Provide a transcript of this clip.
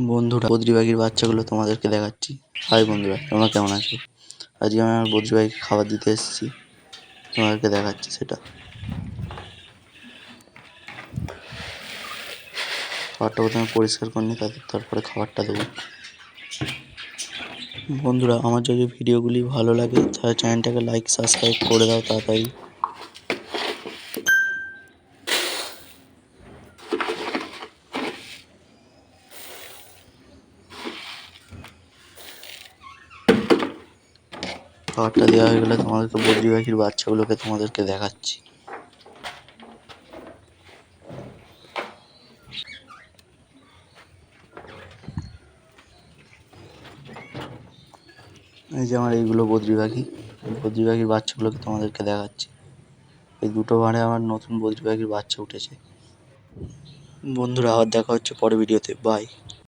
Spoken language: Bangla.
বন্ধুরা, বদ্রি পাখির বাচ্চাগুলো তোমাদেরকে দেখাচ্ছি। হাই বন্ধুরা, তোমরা কেমন আছো? আজকে আমি আমার বদ্রি পাখিকে খাবার দিতে এসেছি, তোমাদেরকে দেখাচ্ছি সেটা। খাবারটা প্রথমে পরিষ্কার করে নিই, তারপরে খাবারটা দেবো। বন্ধুরা, আমার যদি ভিডিওগুলি ভালো লাগে তাহলে চ্যানেলটাকে লাইক সাবস্ক্রাইব করে দাও তাড়াতাড়ি। খাবারটা দেওয়া হয়ে গেলে তোমাদেরকে বদ্রি পাখির বাচ্চাগুলোকে তোমাদেরকে দেখাচ্ছি। এই যে আমার এইগুলো বদ্রি পাখির বাচ্চাগুলোকে তোমাদেরকে দেখাচ্ছি। এই দুটো ভাঁড়ে আমার নতুন বদ্রি পাখির বাচ্চা উঠেছে। বন্ধুরা, আবার দেখা হচ্ছে পরের ভিডিওতে। বাই।